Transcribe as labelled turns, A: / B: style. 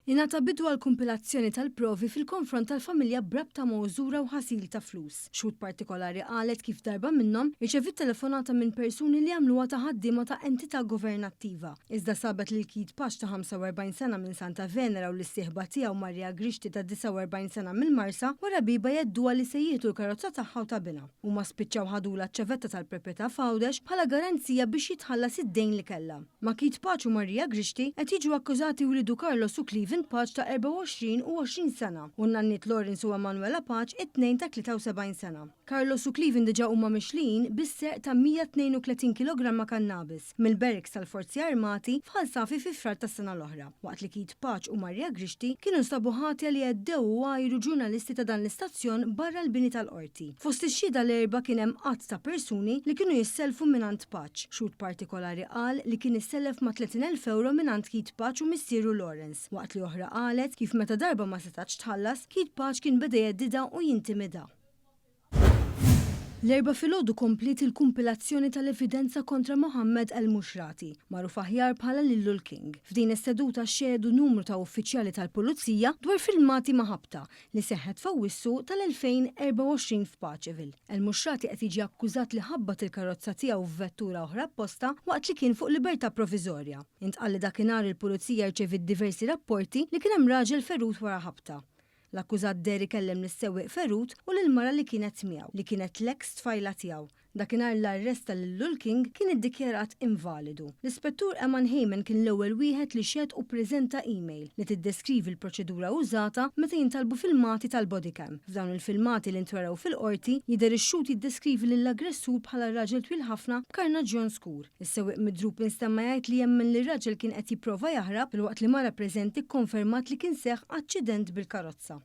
A: Ingħata bidu għal kumpilazzjoni tal-provi fil-konfront tal-familja brabta mowżura u ħasil ta' flus. Xhud partikolari qalet kif darba minnhom riċevit telefonata minn persuni li għamluha ta' ħaddiema ta' entità governattiva. Iżda sabet li l-Kid Pax ta' 45 sena minn Santa Venera u l-istieħba tiegħu Marja Grixti ta' 49 sena mill-Marsa wara biba jedduha li se jieħdu l-karozza tagħha u tabina. Huma spiċċaw ħadula ċ-ċavetta tal-proprjetà f'Għawdex bħala garanzija biex jitħallas id-dejn li kellha. Ma' Kid Pax u Marja Grixti qed jiġu akkużati wlidu Carlos u Cleveland Pax ta' 24 u 20 sena u n-nannit Lawrence u Emanuela Pax it-tnejn ta' 73 sena. Carlos u Cleveland diġà huma mixlin bis-serq ta' 132 kg kannabis mill-Berks tal-Forzi Armati f'Ħalsafi fi frar tas-sena l-oħra. Waqt li Kid Pax u Marja Grixti kienu nstabu ħatja li jeddew u għajru ġurnalisti ta' dan l-istazzjon barra l-bini tal-qorti. Fost ix-xhieda l-erba' kien hemm qatt ta' persuni li kienu jisselfu minant Pax. Xhud partikolari qal li kien issellef ma' 30,000 euro minant Kid Pax u missieru Lawrence. Waqt li oħra qalet kif meta darba ma setax tħallas, Kid Pax kien beda jeddida u jintimida. L-erba filgħodu komplit il-kumpilazzjoni tal-evidenza kontra Mohammed El-Mushrati, magħruf aħjar bħala Lil King. F'din is-seduta xedu numru ta' uffiċjali tal-Pulizija dwar filmati maħabta li seħħet f'Awwissu tal-2024 f'Paċeville. El-Mushrati qed jiġi akkużat li ħabbat il-karozza tiegħu f'vettura oħra apposta waqt li kien fuq libertà proviżorja. Intqal li dakinhar il-Pulizija rċevit diversi rapporti li kien hemm raġel ferut wara ħabta. L-akkużat Derry kellem lis-sewwieq ferut u lill-mara li kienet miegħu li kienet l-eks tfajla tiegħu. Dakinhar l-arrest ta' Lil King kien iddikjarat invalidu. L-Ispettur Eman Heyman kien l-ewwel wieħed li xed u ppreżenta email li tiddeskrivi l-proċedura użata meta jintalbu filmati tal-bodycam. F'dawn il-filmati li ntweraw fil-qorti jidher ix-xut jiddeskrivi lill-aggressur bħala raġel twil ħafna b'karnaġġjon skur. Is-sewwieq midrub instemma jgħid li jemmen li r-raġel kien qed jipprova jaħrab filwaqt li mara preżenti kkonfermat li kien seħħ aċċident bil-karozza.